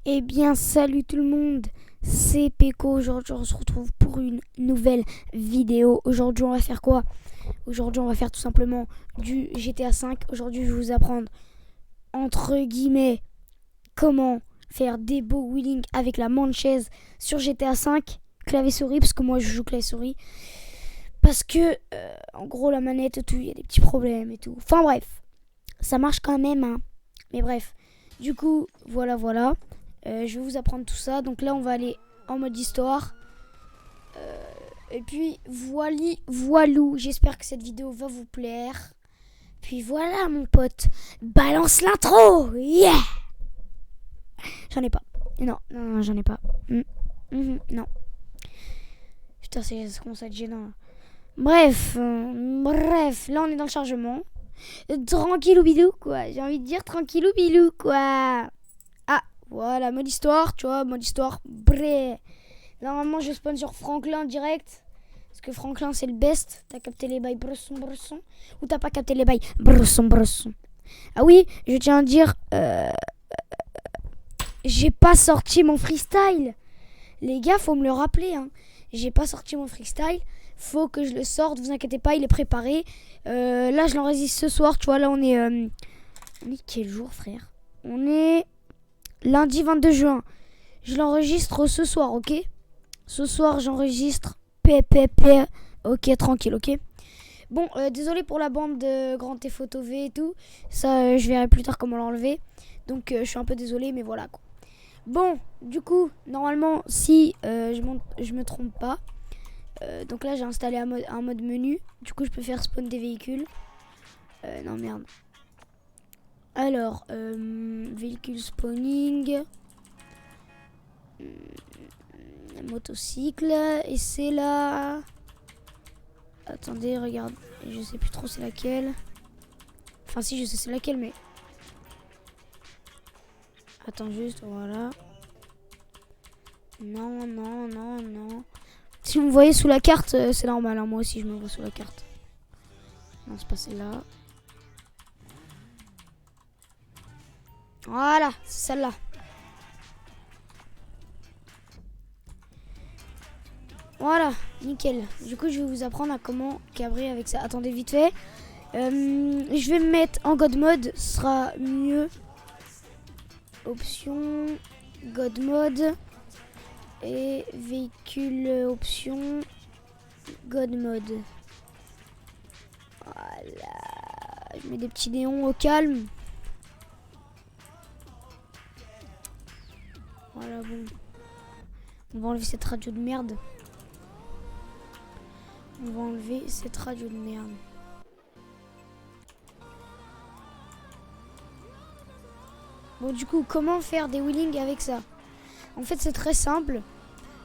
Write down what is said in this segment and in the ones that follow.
Eh bien, salut tout le monde, c'est Peko. Aujourd'hui, on se retrouve pour une nouvelle vidéo. Aujourd'hui, on va faire quoi? Aujourd'hui, on va faire tout simplement du GTA 5. Aujourd'hui, je vais vous apprendre, entre guillemets, comment faire des beaux wheelings avec la manchaise sur GTA 5. Clavier souris, parce que moi, je joue clavier souris. Parce que, en gros, la manette, tout, il y a des petits problèmes et tout. Enfin, bref, ça marche quand même, hein. Mais bref, du coup, voilà. Je vais vous apprendre tout ça. Donc là, on va aller en mode histoire. Et puis, voilou. J'espère que cette vidéo va vous plaire. Puis voilà, mon pote. Balance l'intro. Yeah. J'en ai pas. Non, j'en ai pas. Non. Putain, ça commence à être gênant. Bref. Là, on est dans le chargement. Tranquillou bilou, quoi. J'ai envie de dire tranquillou bilou, quoi. Ah, voilà, mode histoire, tu vois, mode histoire. Bré. Normalement, je spawn sur Franklin direct. Parce que Franklin, c'est le best. T'as capté les bails bresson. Ou t'as pas capté les bails bresson. Ah oui, je tiens à dire, j'ai pas sorti mon freestyle. Les gars, faut me le rappeler, hein. J'ai pas sorti mon freestyle. Faut que je le sorte, vous inquiétez pas, il est préparé. Là, je l'enregistre ce soir, tu vois. Là, on est quel jour, frère? On est lundi 22 juin. Je l'enregistre ce soir, ok? Ce soir, j'enregistre. Ok, tranquille, ok? Bon, désolé pour la bande de Grand Theft Auto V et tout. Ça, je verrai plus tard comment l'enlever. Donc, je suis un peu désolé, mais voilà, quoi. Bon, du coup, normalement, si je me trompe pas. Donc là, j'ai installé un mode menu. Du coup, je peux faire spawn des véhicules. Non, merde. Alors, véhicule spawning. Motocycle. Et c'est là. Attendez, regarde. Je sais plus trop c'est laquelle. Enfin, si, je sais c'est laquelle, mais. Attends, juste, voilà. Non. Si vous me voyez sous la carte, c'est normal, hein. Moi aussi, je me vois sous la carte. Non, c'est pas celle-là. Voilà, c'est celle-là. Voilà, nickel. Du coup, je vais vous apprendre à comment cabrer avec ça. Attendez, vite fait. Je vais me mettre en God Mode, ce sera mieux. Option, God Mode. Et véhicule option, God Mode. Voilà. Je mets des petits néons au calme. Voilà, bon. On va enlever cette radio de merde. Bon, du coup, comment faire des wheelings avec ça? En fait, c'est très simple.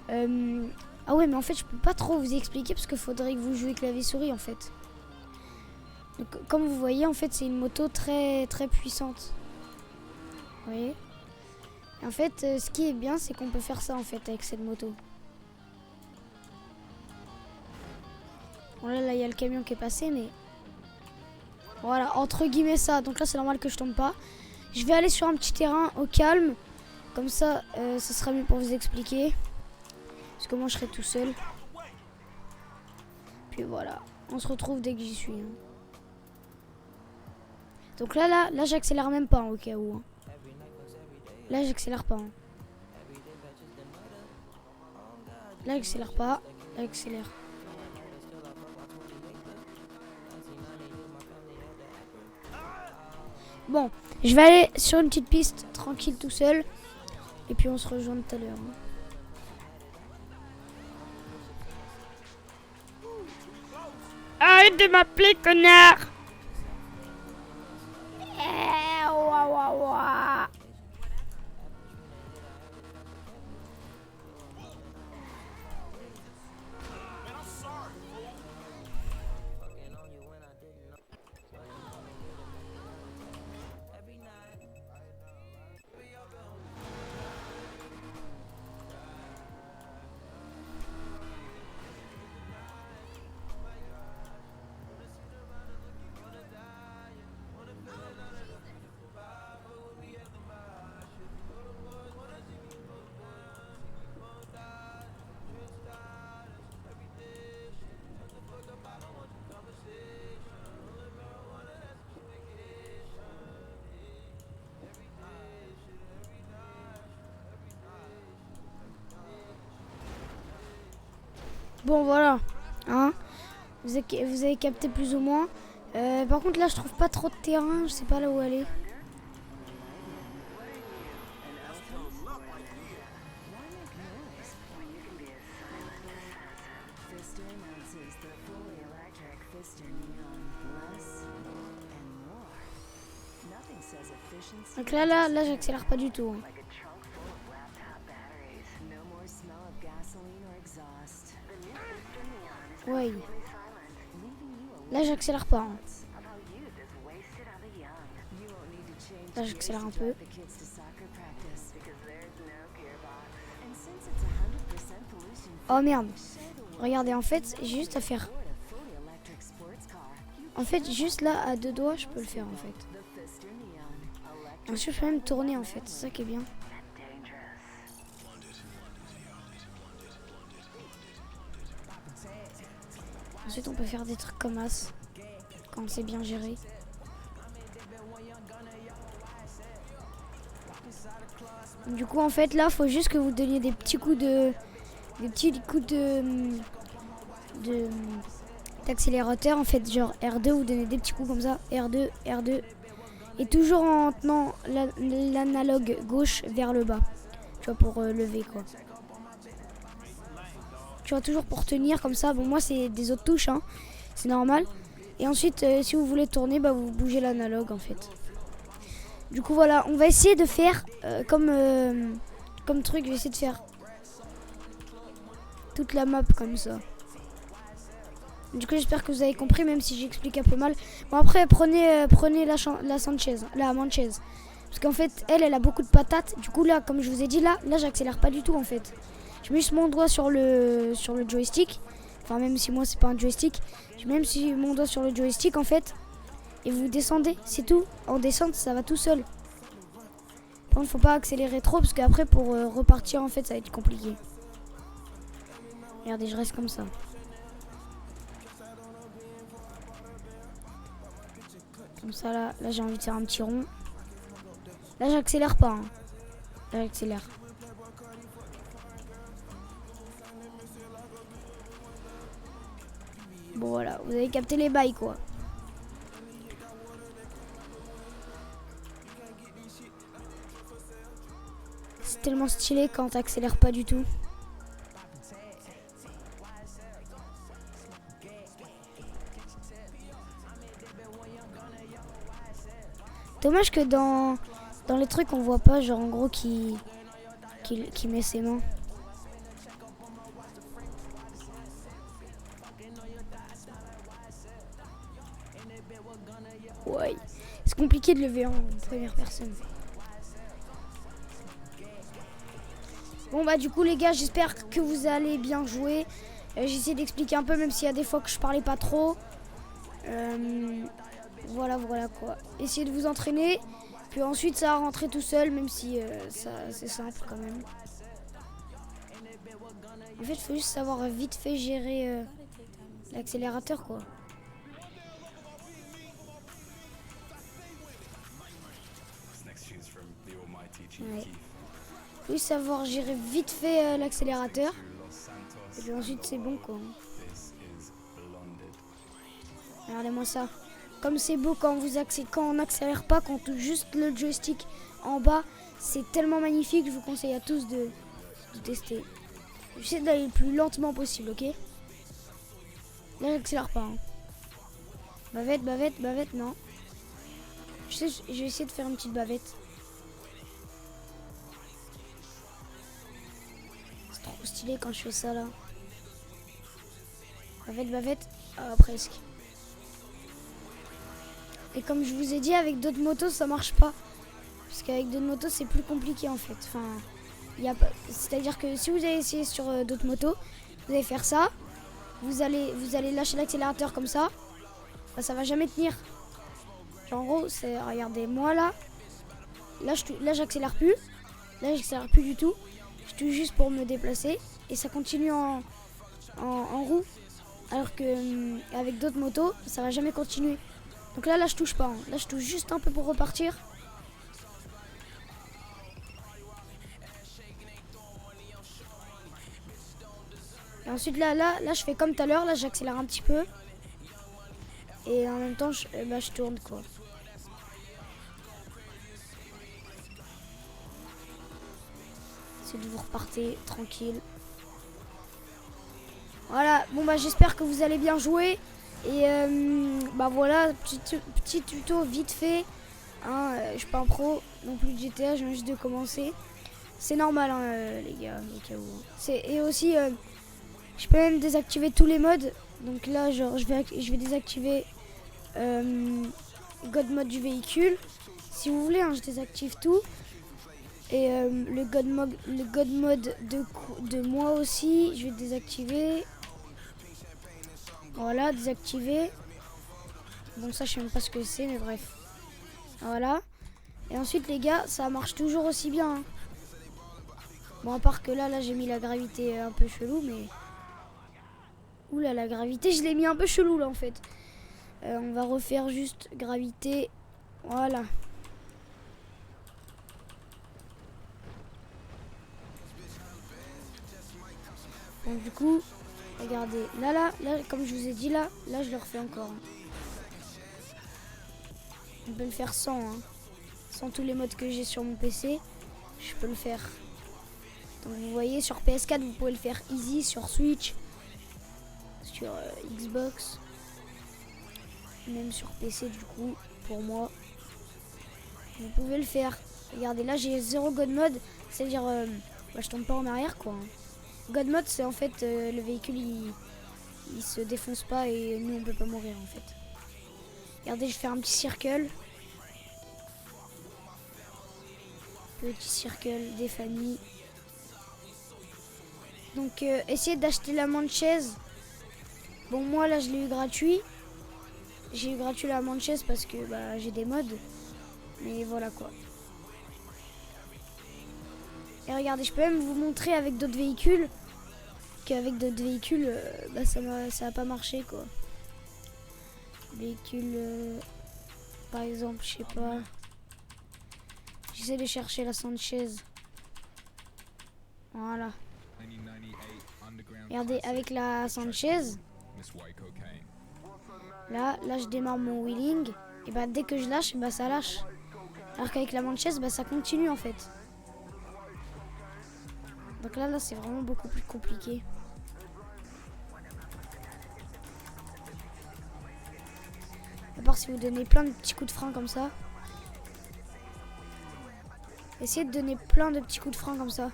Ah ouais, mais en fait, je peux pas trop vous expliquer parce qu'il faudrait que vous jouiez clavier souris, en fait. Donc, comme vous voyez, en fait, c'est une moto très très puissante. Vous voyez? Et en fait, ce qui est bien, c'est qu'on peut faire ça, en fait, avec cette moto. Bon, là, il y a le camion qui est passé, mais... Voilà, entre guillemets ça. Donc là, c'est normal que je tombe pas. Je vais aller sur un petit terrain au calme. Comme ça, ce sera mieux pour vous expliquer. Parce que moi, je serai tout seul. Puis voilà, on se retrouve dès que j'y suis. Hein. Donc là, j'accélère même pas, hein, au cas où. Hein. Là, j'accélère pas. Hein. Là, j'accélère pas. Là, j'accélère. Bon, je vais aller sur une petite piste, tranquille, tout seul. Et puis, on se rejoint tout à l'heure. Hein. Arrête de m'appeler, connard! Bon, voilà. Hein, vous avez capté plus ou moins. Par contre, là, je trouve pas trop de terrain. Je sais pas là où aller. Donc là, j'accélère pas du tout. Hein. Ouais. Là, j'accélère pas. Hein. Là, j'accélère un peu. Oh merde. Regardez, en fait, j'ai juste à faire. En fait, juste là, à 2 doigts, je peux le faire en fait. Ensuite, je peux même tourner en fait. C'est ça qui est bien. Ensuite, on peut faire des trucs comme As quand c'est bien géré. Du coup, en fait, là, faut juste que vous donniez des petits coups d'accélérateur. En fait, genre R2, vous donnez des petits coups comme ça. R2, R2. Et toujours en tenant l'analogue gauche vers le bas. Tu vois, pour lever quoi. Tu vois, toujours pour tenir comme ça. Bon, moi, c'est des autres touches, hein. C'est normal. Et ensuite, si vous voulez tourner, bah, vous bougez l'analogue en fait. Du coup, voilà, on va essayer de faire comme truc. Je vais essayer de faire toute la map comme ça. Du coup, j'espère que vous avez compris, même si j'explique un peu mal. Bon, après, prenez la Sanchez, la Manchez. Parce qu'en fait, elle a beaucoup de patates. Du coup, là, comme je vous ai dit, là, j'accélère pas du tout, en fait. Je mets juste mon doigt sur le joystick. Enfin, même si moi, c'est pas un joystick. Je mets même si mon doigt sur le joystick, en fait. Et vous descendez, c'est tout. En descente, ça va tout seul. Par contre, faut pas accélérer trop, parce qu'après, pour repartir, en fait, ça va être compliqué. Regardez, je reste comme ça. Comme ça, là j'ai envie de faire un petit rond. Là, j'accélère pas. Hein. Là, j'accélère. Bon, voilà. Vous avez capté les bails, quoi. C'est tellement stylé quand t'accélères pas du tout. Dommage que dans les trucs on voit pas, genre en gros qui met ses mains. Ouais, c'est compliqué de lever en première personne. Bon bah du coup les gars, j'espère que vous allez bien jouer. J'essaie d'expliquer un peu, même s'il y a des fois que je parlais pas trop. Voilà quoi. Essayez de vous entraîner. Puis ensuite ça va rentrer tout seul, même si c'est simple quand même. En fait, il faut juste savoir vite fait gérer l'accélérateur quoi. Ouais. Faut juste savoir gérer vite fait l'accélérateur. Et puis ensuite c'est bon quoi. Regardez-moi ça. Comme c'est beau quand on n'accélère pas, quand on touche juste le joystick en bas. C'est tellement magnifique, je vous conseille à tous de tester. J'essaie d'aller le plus lentement possible, ok? Là, j'accélère pas. Hein. Bavette, non. Je vais essayer de faire une petite bavette. C'est trop stylé quand je fais ça, là. Bavette. Ah, presque. Et comme je vous ai dit, avec d'autres motos, ça marche pas. Parce qu'avec d'autres motos, c'est plus compliqué, en fait. Enfin... C'est-à-dire que si vous allez essayer sur d'autres motos, vous allez faire ça, vous allez lâcher l'accélérateur comme ça, bah, ça va jamais tenir. Genre en gros, regardez, moi là j'accélère plus, du tout, je touche juste pour me déplacer et ça continue en roue, alors que avec d'autres motos, ça va jamais continuer. Donc là je touche pas, hein. Là je touche juste un peu pour repartir. Et ensuite là, je fais comme tout à l'heure. Là, j'accélère un petit peu. Et en même temps, je tourne quoi. C'est de vous repartez tranquille. Voilà, bon bah j'espère que vous allez bien jouer. Et bah voilà, petit tuto vite fait. Hein, je suis pas un pro non plus de GTA, je viens juste de commencer. C'est normal hein, les gars, au cas où. Et aussi, je peux même désactiver tous les modes. Donc là, genre, je vais désactiver God Mode du véhicule. Si vous voulez, hein, je désactive tout. Et le God Mode de moi aussi, je vais désactiver. Voilà, désactiver. Bon, ça, je sais même pas ce que c'est, mais bref. Voilà. Et ensuite, les gars, ça marche toujours aussi bien. Hein. Bon, à part que là, j'ai mis la gravité un peu chelou, mais... Oula, la gravité, je l'ai mis un peu chelou, là, en fait. On va refaire juste gravité. Voilà. Bon, du coup, regardez. Là, comme je vous ai dit, là, je le refais encore. On peut le faire sans, hein. Sans tous les modes que j'ai sur mon PC. Je peux le faire. Donc, vous voyez, sur PS4, vous pouvez le faire easy. Sur Switch, sur Xbox, même sur PC, du coup, pour moi. Vous pouvez le faire. Regardez, là, j'ai 0 God Mode. C'est-à-dire, je tombe pas en arrière, quoi. God Mode, c'est en fait, le véhicule, il se défonce pas et nous, on peut pas mourir, en fait. Regardez, je fais un petit circle. Petit circle des familles. Donc, essayez d'acheter la Manchaise. Bon, moi, là, je l'ai eu gratuit. J'ai eu gratuit la Manchaise parce que bah, j'ai des mods. Mais voilà, quoi. Et regardez, je peux même vous montrer avec d'autres véhicules. Qu'avec d'autres véhicules, bah, ça a pas marché, quoi. Véhicule, par exemple, je sais pas. J'essaie de chercher la Sanchez. Voilà. Regardez, avec la Sanchez. Là, je démarre mon wheeling. Et bah dès que je lâche, bah ça lâche. Alors qu'avec la Manchaise, bah ça continue en fait. Donc là c'est vraiment beaucoup plus compliqué. À part si vous donnez plein de petits coups de frein comme ça. Essayez de donner plein de petits coups de frein comme ça.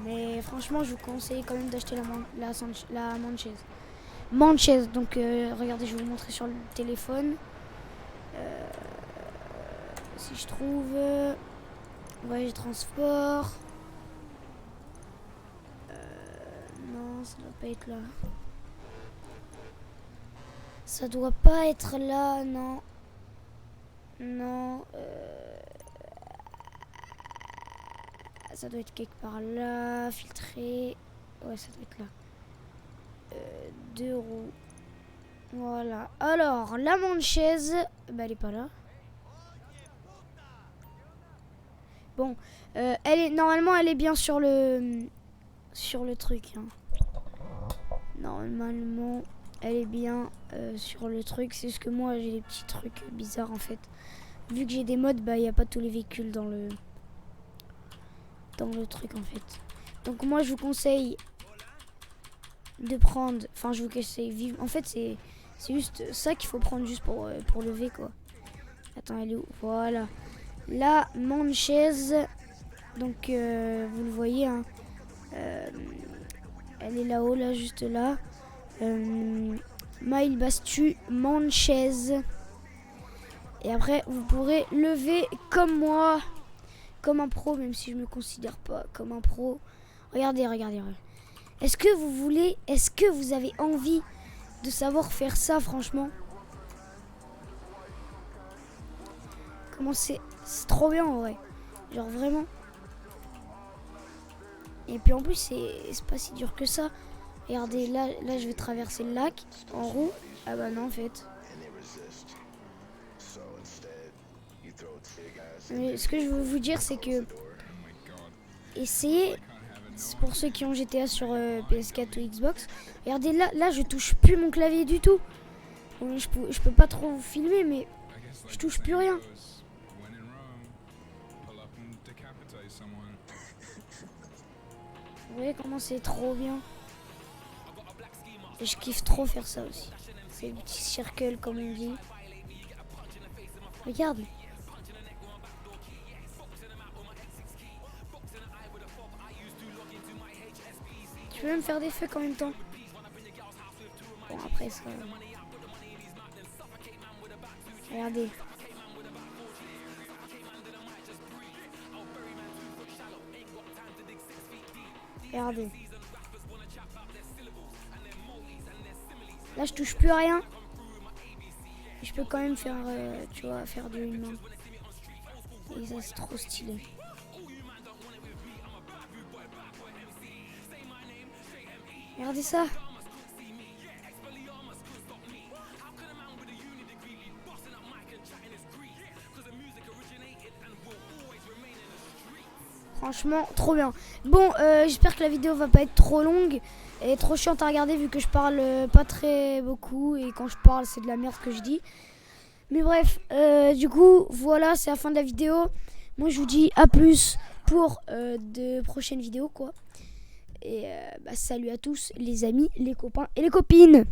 Mais franchement, je vous conseille quand même d'acheter la Manchaise. Manchaise, donc regardez, je vais vous montrer sur le téléphone. Si je trouve... voyage transport. Non, ça doit pas être là. Ça doit pas être là, non. Non. Ça doit être quelque part là. Filtré. Ouais, ça doit être là. 2 roues. Voilà. Alors, la Manchaise, bah elle est pas là. Bon, normalement elle est bien sur le truc. Hein. Normalement, elle est bien sur le truc. C'est juste que moi j'ai des petits trucs bizarres en fait. Vu que j'ai des modes, bah il n'y a pas tous les véhicules dans le truc en fait. Donc moi je vous conseille de prendre, enfin je vous conseille vivre. En fait c'est juste ça qu'il faut prendre juste pour lever quoi. Attends, elle est où? Voilà. La Manchaise. Donc vous le voyez hein. Elle est là-haut, là, juste là. Mail Bastu Manchaise. Et après, vous pourrez lever comme moi. Comme un pro, même si je me considère pas comme un pro. Regardez. Est-ce que vous avez envie de savoir faire ça, franchement? Comment c'est trop bien, en vrai. Genre, vraiment. Et puis en plus, c'est pas si dur que ça. Regardez, là, je vais traverser le lac en roue. Ah bah non, en fait. Mais ce que je veux vous dire, c'est que essayez C'est pour ceux qui ont GTA sur PS4 ou Xbox. Regardez là je touche plus mon clavier du tout. Bon, je peux pas trop vous filmer, mais je touche plus rien. Vous voyez comment c'est trop bien. Et je kiffe trop faire ça aussi. C'est le petit circle comme on dit. Regarde. Tu peux même faire des feux en même temps. Bon après ça... Regardez. Regardez. Là je touche plus à rien. Je peux quand même faire, tu vois, faire de une main. Et ça c'est trop stylé. Regardez ça. Franchement, trop bien. Bon, j'espère que la vidéo va pas être trop longue et trop chiante à regarder vu que je parle pas très beaucoup et quand je parle c'est de la merde que je dis. Mais bref, du coup, voilà, c'est la fin de la vidéo. Moi, je vous dis à plus pour de prochaines vidéos, quoi. Et salut à tous, les amis, les copains et les copines.